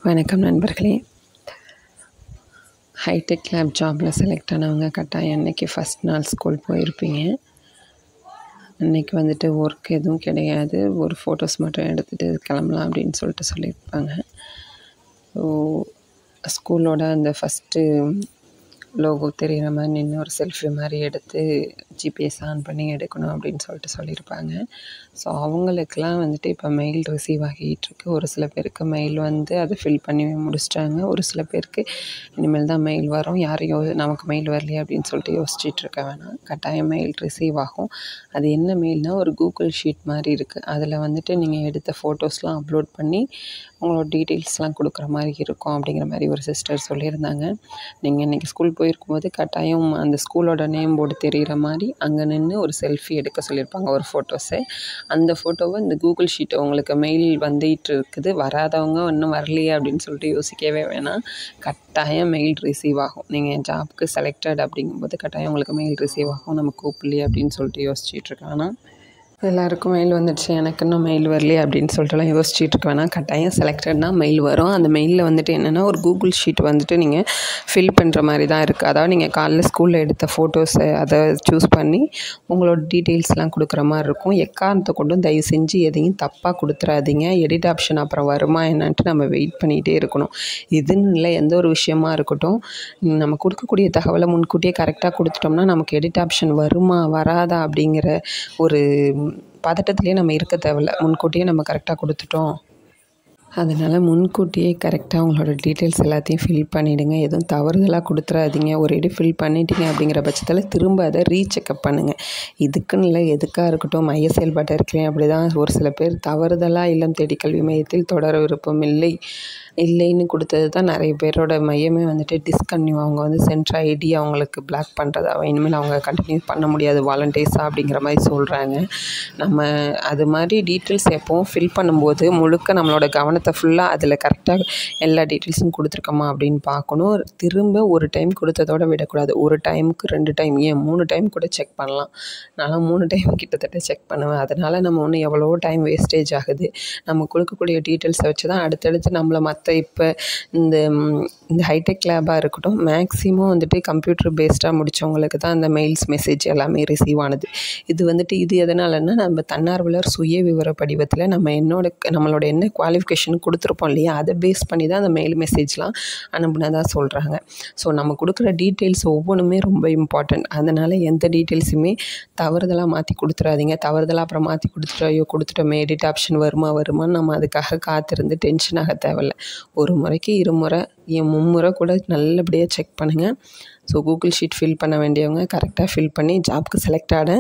வணக்கம் நண்பர்களே. Hitech lab ஜாபில் செலக்ட் ஆனவங்க கட்டாயம் அன்றைக்கி ஃபஸ்ட் நாள் ஸ்கூல் போயிருப்பீங்க. அன்றைக்கி வந்துட்டு ஒர்க் எதுவும் கிடையாது, ஒரு ஃபோட்டோஸ் மட்டும் எடுத்துகிட்டு கிளம்பலாம் அப்படின்னு சொல்லியிருப்பாங்க. ஸோ ஸ்கூலோட அந்த ஃபஸ்ட்டு லோகோ தெரிகிற மாதிரி நின்று ஒரு செல்ஃபி மாதிரி எடுத்து ஜிபிஎஸ் ஆன் பண்ணி எடுக்கணும் அப்படின்னு சொல்லியிருப்பாங்க. ஸோ அவங்களுக்கெல்லாம் வந்துட்டு இப்போ மெயில் ரிசீவ் ஆகிட்டுருக்கு. ஒரு சில பேருக்கு மெயில் வந்து அதை ஃபில் பண்ணி முடிச்சிட்டாங்க. ஒரு சில பேருக்கு இனிமேல் தான் மெயில் வரும். யாரையும் நமக்கு மெயில் வரலையே அப்படின்னு சொல்லிட்டு யோசிச்சுட்ருக்க வேணாம். கட்டாயம் மெயில் ரிசீவ் ஆகும். அது என்ன மெயில்னால் ஒரு கூகுள் ஷீட் மாதிரி இருக்குது. அதில் வந்துட்டு நீங்கள் எடுத்த ஃபோட்டோஸ்லாம் அப்லோட் பண்ணி உங்களோட டீட்டெயில்ஸ்லாம் கொடுக்குற மாதிரி இருக்கும் அப்படிங்கிற மாதிரி ஒரு சிஸ்டர் சொல்லியிருந்தாங்க. நீங்கள் இன்றைக்கி ஸ்கூல் போயிருக்கும்போது கட்டாயம் அந்த ஸ்கூலோட நேம் போர்டு தெரிகிற மாதிரி அங்கே நின்று ஒரு செல்ஃபி எடுக்க சொல்லியிருப்பாங்க, ஒரு ஃபோட்டோஸு. அந்த ஃபோட்டோவை இந்த கூகுள் ஷீட்டை உங்களுக்கு மெயில் வந்துட்டு இருக்குது, வராதவங்க இன்னும் வரலையே அப்படின்னு சொல்லிட்டு யோசிக்கவே வேணாம். கட்டாயம் மெயில் ரிசீவ் ஆகும். நீங்கள் ஜாப்க்கு செலக்டட் அப்படிங்கும்போது கட்டாயம் உங்களுக்கு மெயில் ரிசீவ் ஆகும். நம்ம கூப்பிடலையே அப்படின்னு சொல்லிட்டு யோசிச்சுட்ருக்கேன். ஆனால் எல்லாருக்கும் மெயில் வந்துடுச்சு, எனக்கு இன்னும் மெயில் வரலையே அப்படின்னு சொல்லிட்டுலாம் யோசிச்சுட்டு இருக்க வேணாம். கட்டாயம் செலக்டட்னா மெயில் வரும். அந்த மெயிலில் வந்துட்டு என்னென்னா ஒரு கூகுள் ஷீட் வந்துட்டு நீங்கள் ஃபில் பண்ணுற மாதிரி தான் இருக்குது. அதாவது நீங்கள் காலைல ஸ்கூலில் எடுத்த ஃபோட்டோஸை அதை சூஸ் பண்ணி உங்களோட டீட்டெயில்ஸ்லாம் கொடுக்குற மாதிரி இருக்கும். எக்காரணத்தை கொண்டும் தயவு செஞ்சு எதையும் தப்பாக கொடுத்துறாதீங்க. எடிட் ஆப்ஷன் அப்புறம் வருமா என்னன்ட்டு நம்ம வெயிட் பண்ணிகிட்டே இருக்கணும். இதுன்னு இல்லை, எந்த ஒரு விஷயமா இருக்கட்டும், நம்ம கொடுக்கக்கூடிய தகவலை முன்கூட்டியே கரெக்டாக கொடுத்துட்டோம்னா நமக்கு எடிட் ஆப்ஷன் வருமா வராதா அப்படிங்கிற ஒரு பதட்டத்துலேயே நம்ம இருக்க தேவையில்ல. முன்கூட்டியே நம்ம கரெக்டாக கொடுத்துட்டோம். அதனால் முன்கூட்டியே கரெக்டாக உங்களோட டீட்டெயில்ஸ் எல்லாத்தையும் ஃபில் பண்ணிவிடுங்க. எதுவும் தவறுதலாக கொடுத்துறாதீங்க. ஒரு இடி ஃபில் பண்ணிட்டீங்க அப்படிங்கிற பட்சத்தில் திரும்ப அதை ரீசெக்கப் பண்ணுங்கள். இதுக்குன்னு இல்லை, எதுக்காக இருக்கட்டும், மைய செயல்பாட்டு இருக்கலையும் அப்படி தான் ஒரு சில பேர் தவறுதலாக இல்லம் தேடி கல்வி மையத்தில் தொடர விருப்பம் இல்லைன்னு கொடுத்தது தான் நிறைய பேரோட மையமே வந்துட்டு டிஸ்கன்டினியூ. அவங்க வந்து சென்ட்ரு ஐடி அவங்களுக்கு பிளாக் பண்ணுறது, இனிமேல் அவங்க கண்டினியூ பண்ண முடியாது வாலண்டியர்ஸாக அப்படிங்கிற மாதிரி சொல்கிறாங்க. நம்ம அது மாதிரி டீட்டெயில்ஸ் எப்போவும் ஃபில் பண்ணும்போது முழுக்க நம்மளோட கவனத்தை ஃபுல்லாக அதில் கரெக்டாக எல்லா டீட்டெயில்ஸும் கொடுத்துருக்கோமா அப்படின்னு பார்க்கணும். திரும்ப ஒரு டைம் கொடுத்ததோடு விடக்கூடாது. ஒரு டைமுக்கு 2 டைம், ஏன் 3 டைம் கூட செக் பண்ணலாம். நான் 3 டைம் கிட்டத்தட்ட செக் பண்ணுவேன். அதனால் நம்ம ஒன்று எவ்வளோ டைம் வேஸ்டேஜ் ஆகுது. நம்ம கொடுக்கக்கூடிய டீட்டெயில்ஸை வச்சு தான் அடுத்தடுத்து நம்மளை இப்போ இந்த ஹைடெக் லேபாக இருக்கட்டும், மேக்ஸிமம் வந்துட்டு கம்ப்யூட்டர் பேஸ்டாக முடித்தவங்களுக்கு தான் அந்த மெயில்ஸ் மெசேஜ் எல்லாமே ரிசீவ் ஆனது. இது எதனாலன்னா நம்ம தன்னார்வலர் சுய விவர படிவத்தில் நம்மளோட என்ன குவாலிஃபிகேஷன் கொடுத்துருப்போம் இல்லையா, அதை பேஸ் பண்ணி தான் அந்த மெயில் மெசேஜ்லாம் அனுப்புனதாக சொல்கிறாங்க. ஸோ நம்ம கொடுக்குற டீட்டெயில்ஸ் ஒவ்வொன்றுமே ரொம்ப இம்பார்ட்டன்ட். அதனால் எந்த டீட்டெயில்ஸுமே தவறுதலாக மாற்றி கொடுத்துறாதீங்க. தவறுதலாக அப்புறம் மாற்றி கொடுத்துட்டோமே எடிட் ஆப்ஷன் வருமான்னு நம்ம அதுக்காக காத்திருந்து டென்ஷன் ஆக தேவையில்ல. ஒரு முறைக்கு 2 முறை, ஏன் 3 முறை கூட நல்லபடியாக செக் பண்ணுங்கள். ஸோ கூகுள் ஷீட் ஃபில் பண்ண வேண்டியவங்க கரெக்டாக ஃபில் பண்ணி ஜாப்க்கு செலக்ட் ஆன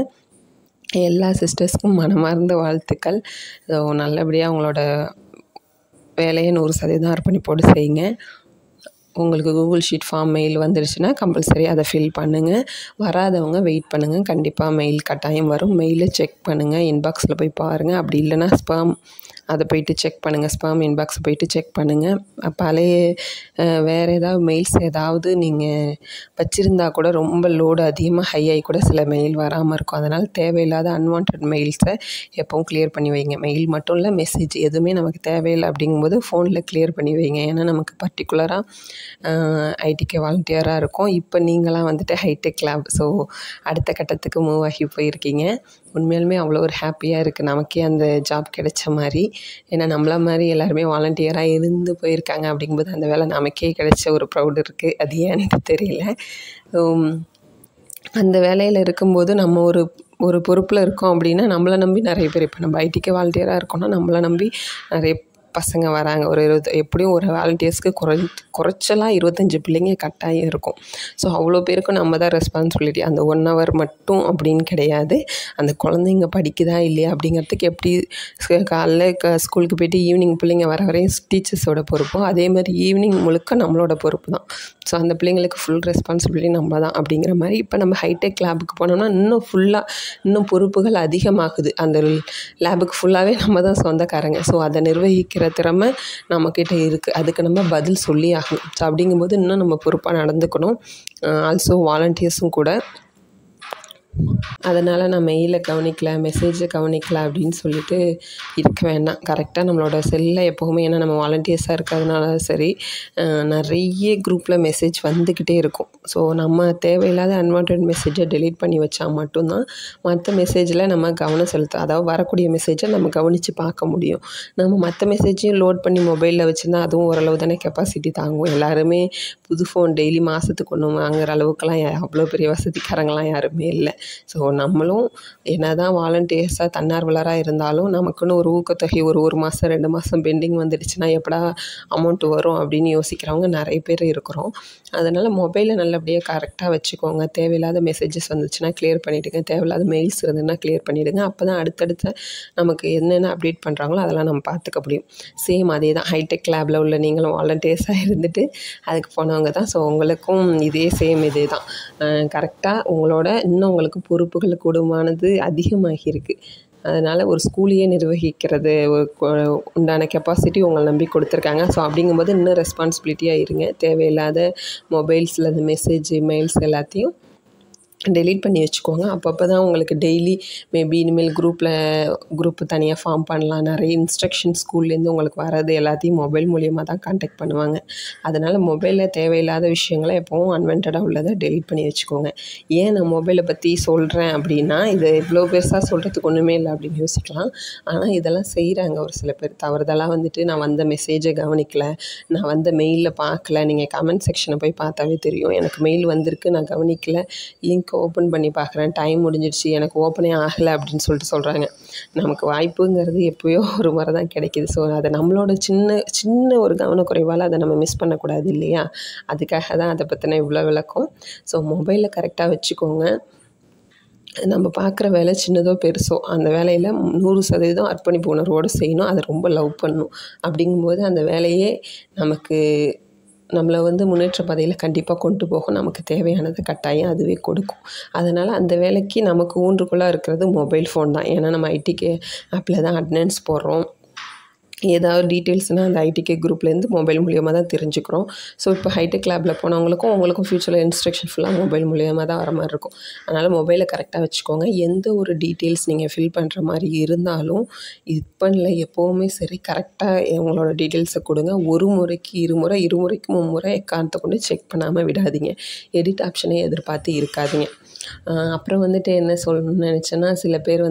எல்லா சிஸ்டர்ஸ்க்கும் மனமார்ந்த வாழ்த்துக்கள். ஸோ நல்லபடியாக உங்களோட வேலையை 100% அர்ப்பணிப்போடு செய்யுங்க. உங்களுக்கு கூகுள் ஷீட் ஃபார்ம் மெயில் வந்துடுச்சுன்னா கம்பல்சரி அதை ஃபில் பண்ணுங்கள். வராதவங்க வெயிட் பண்ணுங்கள், கண்டிப்பாக மெயில் கட்டாயம் வரும். மெயிலை செக் பண்ணுங்கள், இன்பாக்ஸில் போய் பாருங்கள். அப்படி இல்லைன்னா ஸ்பாம் அதை போய்ட்டு செக் பண்ணுங்கள். ஸ்பாம் இன்பாக்ஸை போய்ட்டு செக் பண்ணுங்கள். பழைய வேறு ஏதாவது மெயில்ஸ் ஏதாவது நீங்கள் வச்சுருந்தா கூட ரொம்ப லோடு அதிகமாக ஹை ஆகி கூட சில மெயில் வராமல் இருக்கும். அதனால் தேவையில்லாத அன்வான்ட் மெயில்ஸை எப்பவும் கிளியர் பண்ணி வைங்க. மெயில் மட்டும் இல்லை, மெசேஜ் எதுவுமே நமக்கு தேவையில்லை அப்படிங்கும்போது ஃபோனில் கிளியர் பண்ணி வைங்க. ஏன்னா நமக்கு பர்டிகுலராக ஐடிக்கு வாலண்டியராக இருக்கும். இப்போ நீங்களாம் வந்துட்டு ஹைடெக் லேப், ஸோ அடுத்த கட்டத்துக்கு மூவ் ஆகி போயிருக்கீங்க. உண்மையாலுமே அவ்வளோ ஒரு ஹாப்பியாக இருக்குது நமக்கே அந்த ஜாப் கிடைச்ச மாதிரி. ஏன்னா நம்மள மாதிரி எல்லாருமே வாலண்டியராக இருந்து போயிருக்காங்க அப்படிங்கும்போது அந்த வேலை நமக்கே கிடைச்ச ஒரு ப்ரௌட் இருக்குது. அது ஏன்னு தெரியல. அந்த வேலையில் இருக்கும்போது நம்ம ஒரு பொறுப்பில் இருக்கோம் அப்படின்னா நம்மளை நம்பி நிறைய பேர், இப்போ நம்ம ஐடிக்கு வாலண்டியராக இருக்கோம்னா நம்மளை நம்பி நிறைய பசங்க வராங்க. ஒரு எப்படியும் ஒரு வாலண்டியர்ஸ்க்கு குறைச்சலாக 25 பிள்ளைங்க கட்டாயம் இருக்கும். ஸோ அவ்வளோ பேருக்கும் நம்ம தான் ரெஸ்பான்சிபிலிட்டி. அந்த 1 ஹவர் மட்டும் அப்படின்னு கிடையாது. அந்த குழந்தைங்க படிக்குதா இல்லையா அப்படிங்கிறதுக்கு எப்படி காலைல ஸ்கூலுக்கு போய்ட்டு ஈவினிங் பிள்ளைங்க வர வரையும் டீச்சர்ஸோட பொறுப்போ, அதே மாதிரி ஈவினிங் முழுக்க நம்மளோட பொறுப்பு தான். ஸோ அந்த பிள்ளைங்களுக்கு ஃபுல் ரெஸ்பான்சிபிலிட்டி நம்ம தான் அப்படிங்கிற மாதிரி. இப்போ நம்ம ஹைடெக் லேபுக்கு போனோம்னா இன்னும் பொறுப்புகள் அதிகமாகுது. அந்த லேபுக்கு ஃபுல்லாகவே நம்ம தான் சொந்தக்காரங்க. ஸோ அதை நிர்வகிக்கிற திறமை நம்மக்கிட்ட இருக்குது. அதுக்கு நம்ம பதில் சொல்லி ஆகணும். ஸோ அப்படிங்கும்போது இன்னும் நம்ம பொறுப்பாக நடந்துக்கணும். ஆல்சோ வாலண்டியர்ஸும் கூட அதனால் நான் மெயிலை கவனிக்கல, மெசேஜை கவனிக்கல அப்படின்னு சொல்லிட்டு இருக்க வேண்டாம். கரெக்டாக நம்மளோட செல்லில் எப்போவுமே, ஏன்னா நம்ம வாலண்டியர்ஸாக இருக்கிறதுனால சரி, நிறைய குரூப்பில் மெசேஜ் வந்துக்கிட்டே இருக்கும். ஸோ நம்ம தேவையில்லாத அன்வான்ட் மெசேஜை டெலீட் பண்ணி வச்சா மட்டும்தான் மற்ற மெசேஜில் நம்ம கவனம் அதாவது வரக்கூடிய மெசேஜை நம்ம கவனித்து பார்க்க முடியும். நம்ம மற்ற மெசேஜையும் லோட் பண்ணி மொபைலில் வச்சுருந்தா அதுவும் ஓரளவு தானே கெப்பாசிட்டி தாங்கும். எல்லாருமே புது ஃபோன் டெய்லி மாதத்துக்கு ஒன்று வாங்குற அளவுக்குலாம் அவ்வளோ பெரிய வசதிக்காரங்களாம் யாருமே இல்லை. ஸோ நம்மளும் என்ன தான் வாலண்டியர்ஸாக தன்னார்வலராக இருந்தாலும் நமக்குன்னு ஒரு ஊக்கத்தொகை ஒரு மாதம் 2 மாதம் பெண்டிங் வந்துடுச்சுன்னா எப்படா அமௌண்ட்டு வரும் அப்படின்னு யோசிக்கிறவங்க நிறைய பேர் இருக்கிறோம். அதனால் மொபைலை நல்லபடியாக கரெக்டாக வச்சுக்கோங்க. தேவையில்லாத மெசேஜஸ் வந்துச்சுன்னா கிளியர் பண்ணிவிடுங்க. தேவையில்லாத மெயில்ஸ் இருந்ததுன்னா கிளியர் பண்ணிவிடுங்க. அப்போ தான் அடுத்தடுத்து நமக்கு என்னென்ன அப்டேட் பண்ணுறாங்களோ அதெல்லாம் நம்ம பார்த்துக்க முடியும். சேம் அதே தான் ஹைடெக் லேபில் உள்ள நீங்களும் வாலண்டியர்ஸாக இருந்துட்டு அதுக்கு போனவங்க தான். ஸோ உங்களுக்கும் இதே தான். கரெக்டாக உங்களோட இன்னும் உங்களுக்கு பொறுப்புகள் கூடுமானது அதிகமாகியிருக்கு. அதனால் ஒரு ஸ்கூலையே நிர்வகிக்கிறது உண்டான கெப்பாசிட்டி உங்களை நம்பி கொடுத்துருக்காங்க. ஸோ அப்படிங்கும்போது இன்னும் ரெஸ்பான்சிபிலிட்டியாக இருங்க. தேவையில்லாத மொபைல்ஸில் அந்த மெசேஜ் மெயில்ஸ் எல்லாத்தையும் டெலீட் பண்ணி வச்சுக்கோங்க. அப்பப்போ தான் உங்களுக்கு டெய்லி மேபி இனிமேல் குரூப்பு தனியாக ஃபார்ம் பண்ணலாம். நிறைய இன்ஸ்ட்ரக்ஷன் ஸ்கூல்லேருந்து உங்களுக்கு வர்றது எல்லாத்தையும் மொபைல் மூலியமாக தான் கான்டாக்ட் பண்ணுவாங்க. அதனால் மொபைலில் தேவையில்லாத விஷயங்களை எப்போவும் அன்வான்டாக உள்ளதை டெலீட் பண்ணி வச்சுக்கோங்க. ஏன் நான் மொபைலை பற்றி சொல்கிறேன் அப்படின்னா, இது இவ்வளோ பெருசாக சொல்கிறதுக்கு ஒன்றுமே இல்லை அப்படின்னு யோசிக்கலாம். ஆனால் இதெல்லாம் செய்கிறாங்க ஒரு சில பேர். தவறுதலாக வந்துட்டு நான் வந்த மெசேஜை கவனிக்கலை, நான் வந்த மெயிலில் பார்க்கல. நீங்கள் கமெண்ட் செக்ஷனை போய் பார்த்தாவே தெரியும். எனக்கு மெயில் வந்திருக்கு, நான் கவனிக்கல, லிங்க் ஓப்பன் பண்ணி பார்க்குறேன், டைம் முடிஞ்சிடுச்சு, எனக்கு ஓப்பனே ஆகலை அப்படின்னு சொல்கிறாங்க. நமக்கு வாய்ப்புங்கிறது எப்போயோ ஒரு முறை தான் கிடைக்கிது. ஸோ அதை நம்மளோட சின்ன ஒரு கவனக்குறைவால் அதை நம்ம மிஸ் பண்ணக்கூடாது இல்லையா? அதுக்காக தான் அதை பற்றின இவ்வளோ விளக்கம். ஸோ மொபைலை கரெக்டாக வச்சுக்கோங்க. நம்ம பார்க்குற வேலை சின்னதோ பெருசோ அந்த வேலையில் 100% அர்ப்பணிப்பு உணர்வோடு செய்யணும். அதை ரொம்ப லவ் பண்ணணும். அப்படிங்கும்போது அந்த வேலையே நம்மளை முன்னேற்ற பாதையில் கண்டிப்பாக கொண்டு போகும். நமக்கு தேவையானது கட்டாயம் அதுவே கொடுக்கும். அதனால் அந்த வேலைக்கு நமக்கு ஊன்றுகோலாக இருக்கிறது மொபைல் ஃபோன் தான். ஏன்னா நம்ம ஐடிகே ஆப்பில் தான் அட்டெண்டன்ஸ் போடுறோம். ஏதாவது டீட்டெயில்ஸ்னால் அந்த ஐடிகே குரூப்லேருந்து மொபைல் மூலியமாக தான் தெரிஞ்சுக்கிறோம். ஸோ இப்போ ஹைடெக் லேபில் உங்களுக்கும் ஃப்யூச்சரில் இன்ஸ்ட்ரக்ஷன் ஃபுல்லாக மொபைல் மூலியமாக தான் வர மாதிரி இருக்கும். அதனால் மொபைலை கரெக்டாக வச்சுக்கோங்க. எந்த ஒரு டீட்டெயில்ஸ் நீங்கள் ஃபில் பண்ணுற மாதிரி இருந்தாலும் இப்போ இல்லை, எப்போவுமே சரி, கரெக்டாக உங்களோட டீட்டெயில்ஸை கொடுங்க. ஒரு முறைக்கு 2 முறை, 2 முறைக்கு 3 முறை எக்காரணத்தை கொண்டு செக் பண்ணாமல் விடாதீங்க. எடிட் ஆப்ஷனை எதிர்பார்த்து இருக்காதீங்க. அப்புறம் என்ன சொல்லணும்னு நினச்சேன்னா, சில பேர்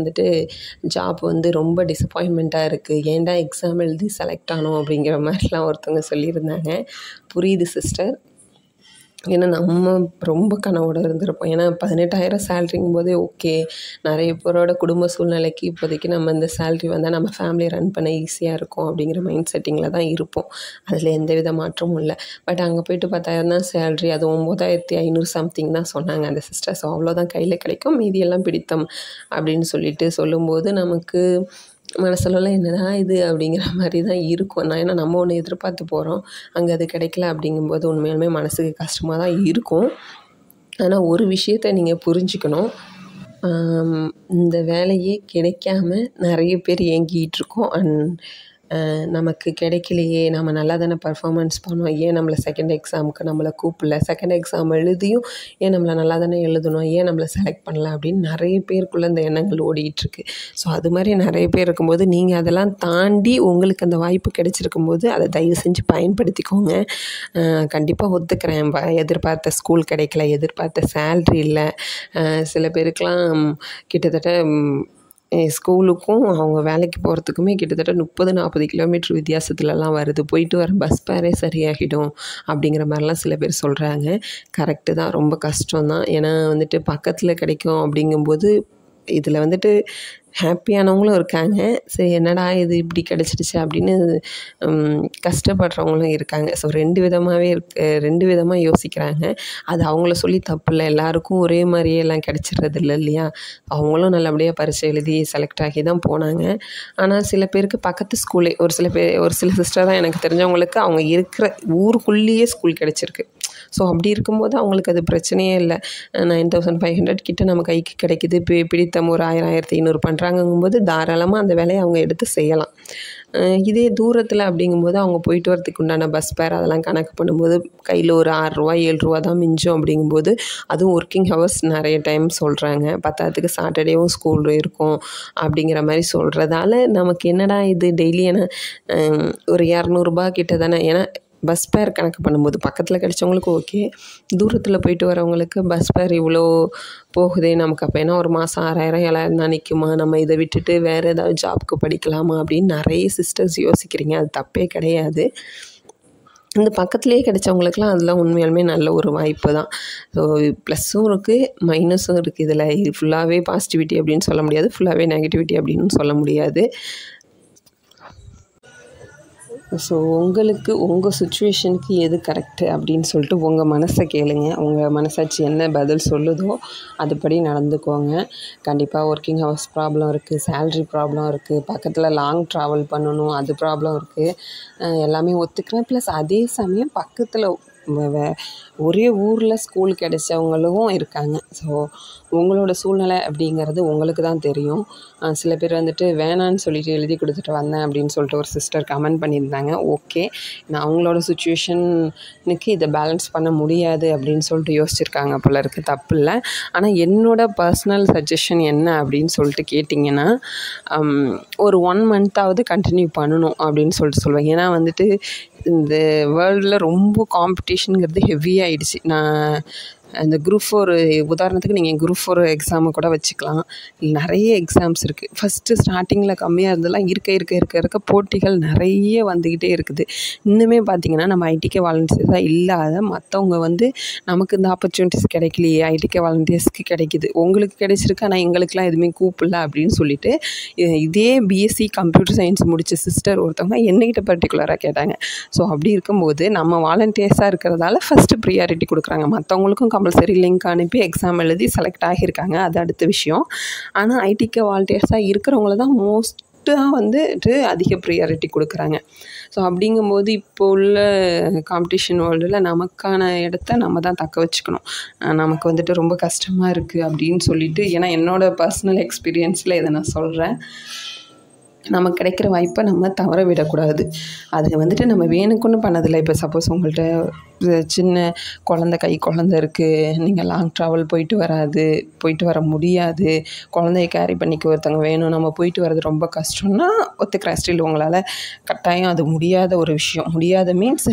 ஜாப் ரொம்ப டிசப்பாயின்மெண்ட்டாக இருக்குது, ஏன்டா எக்ஸாம் எழுதி செலக்ட் ஆனோம் அப்படிங்கிற மாதிரிலாம் ஒருத்தவங்க சொல்லியிருந்தாங்க. புரியுது சிஸ்டர். ஏன்னா நம்ம ரொம்ப கனவோடு இருந்திருப்போம். ஏன்னா 18,000 சேலரிங்கும் போதே ஓகே, நிறைய பேரோட குடும்ப சூழ்நிலைக்கு இப்போதைக்கு நம்ம இந்த சேலரி வந்தால் நம்ம ஃபேமிலியை ரன் பண்ண ஈஸியாக இருக்கும் அப்படிங்கிற மைண்ட் செட்டிங்கில் தான் இருப்போம். அதில் எந்தவித மாற்றமும் இல்லை. பட் அங்கே போய்ட்டு 10,000 தான் சேலரி, அது 9,500 சம்திங் தான் சொன்னாங்க அந்த சிஸ்டர். ஸோ அவ்வளோதான் கையில் கிடைக்கும், மீதியெல்லாம் பிடித்தம் அப்படின்னு சொல்லும்போது நமக்கு மனசளவில் என்னடா இது அப்படிங்கிற மாதிரி தான் இருக்கும். ஏன்னா நம்ம ஒன்று எதிர்பார்த்து போகிறோம், அங்கே அது கிடைக்கல அப்படிங்கும்போது உண்மையாலுமே மனசுக்கு கஷ்டமாக தான் இருக்கும். ஆனால் ஒரு விஷயத்தை நீங்கள் புரிஞ்சுக்கணும். இந்த வேலையே கிடைக்காம நிறைய பேர் ஏங்கிகிட்ருக்கோம். நமக்கு கிடைக்கலையே, நம்ம நல்லா தானே பர்ஃபார்மன்ஸ் பண்ணோம், ஏன் நம்மளை செகண்ட் எக்ஸாமுக்கு நம்மளை கூப்பிடல, செகண்ட் எக்ஸாம் எழுதியும் ஏன் நம்மளை நல்லா தானே எழுதணும், ஏன் நம்மளை செலக்ட் பண்ணல அப்படின்னு நிறைய பேருக்குள்ளே இந்த எண்ணங்கள் ஓடிட்டுருக்கு. ஸோ அது மாதிரி நிறைய பேர் இருக்கும்போது நீங்கள் அதெல்லாம் தாண்டி உங்களுக்கு அந்த வாய்ப்பு கிடைச்சிருக்கும்போது அதை தயவு செஞ்சு பயன்படுத்திக்கோங்க. கண்டிப்பாக ஒத்துக்கிறேன், எதிர்பார்த்த ஸ்கூல் கிடைக்கல, எதிர்பார்த்த சேல்ரி இல்லை. சில பேருக்கெலாம் கிட்டத்தட்ட ஸ்கூலுக்கும் அவங்க வேலைக்கு போகிறதுக்குமே கிட்டத்தட்ட 30-40 கிலோமீட்டர் வித்தியாசத்துலலாம் வருது. போயிட்டு வர பஸ் ஃபேரே சரியாகிடும் அப்படிங்கிற மாதிரிலாம் சில பேர் சொல்கிறாங்க. கரெக்டு தான், ரொம்ப கஷ்டம் தான். ஏன்னா பக்கத்தில் கிடைக்கும் அப்படிங்கும்போது இதில் ஹாப்பியானவங்களும் இருக்காங்க. சரி என்னடா இது இப்படி கிடச்சிடுச்சு அப்படின்னு கஷ்டப்படுறவங்களும் இருக்காங்க. ஸோ 2 விதமாக யோசிக்கிறாங்க. அது அவங்கள சொல்லி தப்பு இல்லை, எல்லாருக்கும் ஒரே மாதிரியே எல்லாம் கிடச்சிடுறது இல்லை இல்லையா? அவங்களும் நல்லபடியாக பரீட்சை எழுதி செலக்ட் ஆகி தான் போனாங்க. ஆனால் சில பேருக்கு பக்கத்து ஸ்கூலே ஒரு சில சிஸ்டர் தான் எனக்கு தெரிஞ்சவங்களுக்கு அவங்க இருக்கிற ஊருக்குள்ளேயே ஸ்கூல் கிடச்சிருக்கு. ஸோ அப்படி இருக்கும்போது அவங்களுக்கு அது பிரச்சனையே இல்லை. 9500 கிட்ட நம்ம கைக்கு கிடைக்கிது. பிடித்தம் ஒரு 1000 1500 பண்ணுறாங்கங்கும்போது தாராளமாக அந்த வேலையை அவங்க எடுத்து செய்யலாம். இதே தூரத்தில் அப்படிங்கும்போது அவங்க போயிட்டு வரதுக்கு உண்டான பஸ் ஃபேர் அதெல்லாம் கணக்கு பண்ணும்போது கையில் ஒரு ரூ. 6 7 தான் மிஞ்சும். அப்படிங்கும்போது அதுவும் ஒர்க்கிங் ஹவர்ஸ் நிறைய டைம் சொல்கிறாங்க. பத்தாததுக்கு சாட்டர்டேவும் ஸ்கூல் இருக்கும் அப்படிங்கிற மாதிரி சொல்கிறதால நமக்கு என்னடா இது டெய்லி ஏன்னா ஒரு 200 கிட்ட தானே. ஏன்னா பஸ் ஃபேர் கணக்கு பண்ணும்போது பக்கத்தில் கிடைச்சவங்களுக்கு ஓகே, தூரத்தில் போயிட்டு வரவங்களுக்கு பஸ் ஃபேர் இவ்வளோ போகுதே நமக்கு. அப்போ ஏன்னா ஒரு மாதம் 6000 7000 தான் நிற்குமா, நம்ம இதை விட்டுட்டு வேறு ஏதாவது ஜாப்க்கு படிக்கலாமா அப்படின்னு நிறைய சிஸ்டர்ஸ் யோசிக்கிறீங்க. அது தப்பே கிடையாது. இந்த பக்கத்துலேயே கிடைச்சவங்களுக்குலாம் அதெல்லாம் உண்மையாலுமே நல்ல ஒரு வாய்ப்பு தான். ஸோ ப்ளஸ்ஸும் இருக்குது, மைனஸும் இருக்குது. இதில் இது ஃபுல்லாகவே பாசிட்டிவிட்டி அப்படின்னு சொல்ல முடியாது, ஃபுல்லாகவே நெகட்டிவிட்டி அப்படின்னு சொல்ல முடியாது. ஸோ உங்களுக்கு உங்கள் சுச்சுவேஷனுக்கு எது கரெக்டு அப்படின்னு சொல்லிட்டு உங்கள் மனசை கேளுங்க. உங்கள் மனசாட்சி என்ன பதில் சொல்லுதோ அதுபடி நடந்துக்கோங்க. கண்டிப்பாக ஒர்க்கிங் ஹவர்ஸ் ப்ராப்ளம் இருக்குது, சேல்ரி ப்ராப்ளம் இருக்குது, பக்கத்தில் லாங் ட்ராவல் பண்ணணும் அது ப்ராப்ளம் இருக்குது, எல்லாமே ஒத்துக்கிறேன். ப்ளஸ் அதே சமயம் பக்கத்தில் ஒரே ஊரில் ஸ்கூல் கிடைச்சவங்களும் இருக்காங்க. ஸோ உங்களோட சூழ்நிலை அப்படிங்கிறது உங்களுக்கு தான் தெரியும். சில பேர் வந்துட்டு வேணான்னு சொல்லிட்டு எழுதி கொடுத்துட்டு வந்தேன் அப்படின்னு சொல்லிட்டு ஒரு சிஸ்டர் கமெண்ட் பண்ணியிருந்தாங்க. ஓகே, நான் அவங்களோட சுச்சுவேஷனுக்கு இதை பேலன்ஸ் பண்ண முடியாது அப்படின்னு சொல்லிட்டு யோசிச்சிருக்காங்க போல இருக்குது, தப்பு இல்லை. ஆனால் என்னோடய பர்சனல் சஜஷன் என்ன அப்படின்னு சொல்லிட்டு கேட்டிங்கன்னா, ஒரு 1 மந்த்தாவது கண்டினியூ பண்ணணும் அப்படின்னு சொல்லிட்டு சொல்லுவேன். ஏன்னா வந்துட்டு இந்த வேர்ல்டில் ரொம்ப காம்படிஷனுங்கிறது ஹெவியாகிடுச்சு. நான் அந்த குரூப் 4 உதாரணத்துக்கு நீங்கள் குரூப் 4 எக்ஸாமை கூட வச்சுக்கலாம். நிறைய எக்ஸாம்ஸ் இருக்குது. ஃபஸ்ட்டு ஸ்டார்டிங்கில் கம்மியாக இருந்தெல்லாம் இருக்க போட்டிகள் நிறைய வந்துக்கிட்டே இருக்குது. இன்னுமே பார்த்திங்கன்னா நம்ம ஐடிகே வாலண்டியர்ஸாக இல்லாத மற்றவங்க வந்து நமக்கு இந்த ஆப்பர்ச்சுனிட்டிஸ் கிடைக்கலையே, ஐடிகே வாலண்டியர்ஸ்க்கு கிடைக்கிது, உங்களுக்கு கிடைச்சிருக்கு ஆனால் எங்களுக்கெலாம் எதுவுமே கூப்பிடல அப்படின்னு சொல்லிட்டு இதே பிஎஸ்சி கம்ப்யூட்டர் சயின்ஸ் முடித்த சிஸ்டர் ஒருத்தவங்க என்னைக்கிட்ட பர்டிகுலராக கேட்டாங்க. ஸோ அப்படி இருக்கும்போது நம்ம வாலண்டியர்ஸாக இருக்கிறதால ஃபஸ்ட்டு ப்ரியாரிட்டி கொடுக்குறாங்க. மற்றவங்களுக்கும் கம்பல்சரி லிங்க் அனுப்பி எக்ஸாம் எழுதி செலக்ட் ஆகியிருக்காங்க, அது அடுத்த விஷயம். ஆனால் ஐடிகே வாலண்டியர்ஸாக இருக்கிறவங்கள தான் மோஸ்ட்டாக வந்துட்டு அதிக ப்ரியாரிட்டி கொடுக்குறாங்க. ஸோ அப்படிங்கும்போது இப்போ உள்ள காம்படிஷன் வேர்ல்டில் நமக்கான இடத்த நம்ம தான் தக்க வச்சுக்கணும். நமக்கு வந்துட்டு ரொம்ப கஷ்டமாக இருக்குது அப்படின்னு சொல்லிட்டு, ஏன்னா என்னோடய பர்சனல் எக்ஸ்பீரியன்ஸில் இதை நான் சொல்கிறேன். நமக்கு கிடைக்கிற வாய்ப்பை நம்ம தவற விடக்கூடாது. அது வந்துட்டு நம்ம வேணுக்குன்னு பண்ணதில்லை. இப்போ சப்போஸ் உங்கள்கிட்ட சின்ன கை குழந்த இருக்குது, நீங்கள் லாங் ட்ராவல் போயிட்டு வர முடியாது, குழந்தைய கேரி பண்ணிக்க ஒருத்தவங்க வேணும், நம்ம போயிட்டு வர்றது ரொம்ப கஷ்டம்னா ஒத்துக்கிறேன். ஸ்டில் உங்களால் கட்டாயம் அது முடியாத ஒரு விஷயம். முடியாத மீன்ஸ்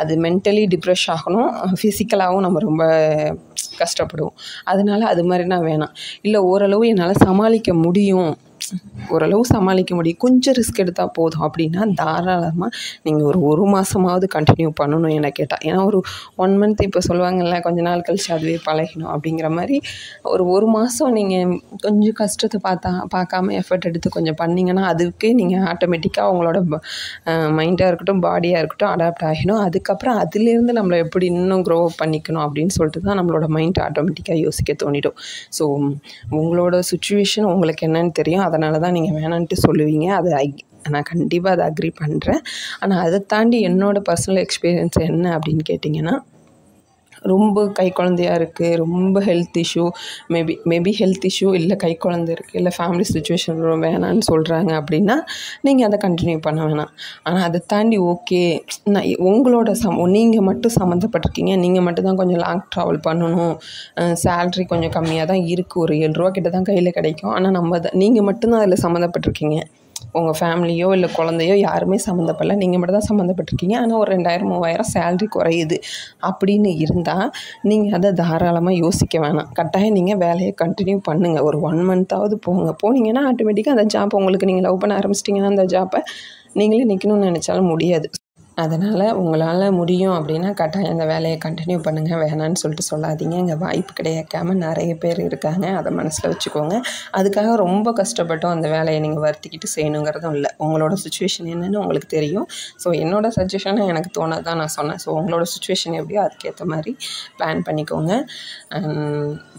அது மென்டலி டிப்ரெஷ் ஆகணும், ஃபிசிக்கலாகவும் நம்ம ரொம்ப கஷ்டப்படுவோம். அதனால அது மாதிரினா வேணாம். இல்லை ஓரளவு என்னால் சமாளிக்க முடியும், கொஞ்சம் ரிஸ்க் எடுத்தால் போதும் அப்படின்னா தாராளமாக நீங்கள் ஒரு மாதமாவது கண்டினியூ பண்ணணும் என்னை கேட்டால். ஏன்னா ஒரு 1 மந்த் இப்போ சொல்லுவாங்கள்ல, கொஞ்ச நாள் கழிச்சு அதுவே பழகிடும் அப்படிங்கிற மாதிரி. ஒரு மாதம் நீங்கள் கொஞ்சம் கஷ்டத்தை பார்க்காம எஃபர்ட் எடுத்து கொஞ்சம் பண்ணிங்கன்னா அதுக்கே நீங்கள் ஆட்டோமேட்டிக்காக உங்களோட மைண்டாக இருக்கட்டும் பாடியாக இருக்கட்டும் அடாப்ட் ஆகிடும். அதுக்கப்புறம் அதுலேருந்து நம்மளை எப்படி இன்னும் க்ரோ பண்ணிக்கணும் அப்படின்னு சொல்லிட்டு தான் நம்மளோட மைண்ட் ஆட்டோமேட்டிக்காக யோசிக்க தோணிடும். ஸோ உங்களோட சுச்சுவேஷன் உங்களுக்கு என்னன்னு தெரியும், அதனால தான் நீங்கள் வேணான்ட்டு சொல்லுவீங்க. நான் கண்டிப்பாக அதை அக்ரி பண்ணுறேன். ஆனால் அதை தாண்டி என்னோடய பர்சனல் எக்ஸ்பீரியன்ஸ் என்ன அப்படின்னு கேட்டிங்கன்னா, ரொம்ப குழந்தையாக இருக்குது, ரொம்ப health issue, maybe health issue இல்லை குழந்தை இருக்குது, இல்லை ஃபேமிலி சுச்சுவேஷன் வேணான்னு சொல்கிறாங்க அப்படின்னா நீங்கள் அதை கண்டினியூ பண்ண வேணாம். ஆனால் அதை தாண்டி ஓகே, நான் உங்களோட நீங்கள் மட்டும் சம்மந்தப்பட்டிருக்கீங்க, நீங்கள் மட்டும் தான் கொஞ்சம் லாங் ட்ராவல் பண்ணணும், சேல்ரி கொஞ்சம் கம்மியாக தான் இருக்குது, ஒரு 7 ரூபா கிட்ட தான் கையில் கிடைக்கும், ஆனால் நீங்கள் மட்டும்தான் அதில் சம்மந்தப்பட்டிருக்கீங்க. உங்கள் ஃபேமிலியோ இல்லை குழந்தையோ யாருமே சம்மந்தப்படல, நீங்கள் மட்டும் தான் சம்மந்தப்பட்டிருக்கீங்க. ஆனால் ஒரு 2000 3000 சேல்ரி குறையுது அப்படின்னு இருந்தால் நீங்கள் அதை தாராளமாக யோசிக்க வேணாம். கட்டாயம் நீங்கள் வேலையை கண்டினியூ பண்ணுங்கள். ஒரு 1 மந்த்தாவது போனீங்கன்னா ஆட்டோமேட்டிக்காக அந்த ஜாப் உங்களுக்கு, நீங்கள் லவ் பண்ண ஆரம்பிச்சிட்டிங்கன்னா அந்த ஜாப்பை நீங்களே நிற்கணும்னு நினச்சாலும் முடியாது. அதனால் உங்களால் முடியும் அப்படின்னா கட்டாயம் அந்த வேலையை கண்டினியூ பண்ணுங்கள், வேணான்னு சொல்லிட்டு சொல்லாதீங்க. இங்கே வாய்ப்பு கிடைக்காம நிறைய பேர் இருக்காங்க, அதை மனசில் வச்சுக்கோங்க. அதுக்காக ரொம்ப கஷ்டப்பட்டோம் அந்த வேலையை நீங்கள் வருத்திக்கிட்டு செய்யணுங்கிறதும் இல்லை. உங்களோட சுச்சுவேஷன் என்னென்னு உங்களுக்கு தெரியும். ஸோ என்னோடய சஜஷனை எனக்கு தோணதான் நான் சொன்னேன். ஸோ உங்களோட சுச்சுவேஷன் எப்படியோ அதுக்கேற்ற மாதிரி பிளான் பண்ணிக்கோங்க.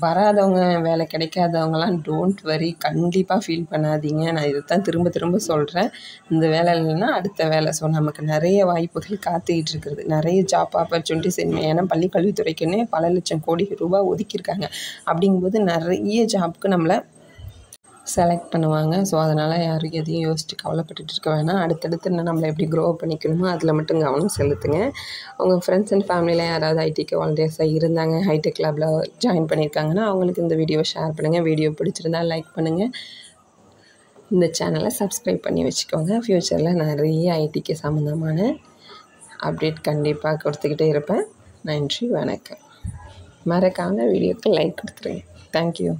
வராதவங்க, வேலை கிடைக்காதவங்கலாம் டோன்ட் வரி, கண்டிப்பாக ஃபீல் பண்ணாதீங்க. நான் இதை தான் திரும்ப திரும்ப சொல்கிறேன். இந்த வேலை இல்லைன்னா அடுத்த வேலை. ஸோ நமக்கு நிறைய வாய்ப்பு வாய்ப்புகள் காத்துக்கிட்டு இருக்கிறது. நிறைய ஜாப் ஆப்பர்ச்சுனிட்டிஸ் ஏன்னா பள்ளிக்கல்வித்துறைக்குன்னே பல லட்சம் கோடி ரூபாய் ஒதுக்கியிருக்காங்க. அப்படிங்கும்போது நிறைய ஜாப்க்கு நம்மளை செலக்ட் பண்ணுவாங்க. ஸோ அதனால் யாரும் எதையும் யோசித்து கவலைப்பட்டுட்டு இருக்க வேணாம். அடுத்தடுத்து இன்னும் நம்மளை எப்படி க்ரோ பண்ணிக்கணுமோ அதில் மட்டும் கவனம் செலுத்துங்க. உங்கள் ஃப்ரெண்ட்ஸ் அண்ட் ஃபேமிலியில் யாராவது ஐடிக்கு வாலண்டியர்ஸாக இருந்தாங்க, ஹைடெக் லேபில் ஜாயின் பண்ணியிருக்காங்கன்னா அவங்களுக்கு இந்த வீடியோவை ஷேர் பண்ணுங்கள். வீடியோ பிடிச்சிருந்தால் லைக் பண்ணுங்கள். இந்த சேனலை சப்ஸ்கிரைப் பண்ணி வச்சுக்கோங்க. ஃப்யூச்சரில் நிறைய ஐடிக்கு சம்மந்தமான அப்டேட் கண்டிப்பாக கொடுத்துக்கிட்டே இருப்பேன். நன்றி, வணக்கம். மறக்காமல் வீடியோக்கு லைக் கொடுத்துருங்க. தேங்க்யூ.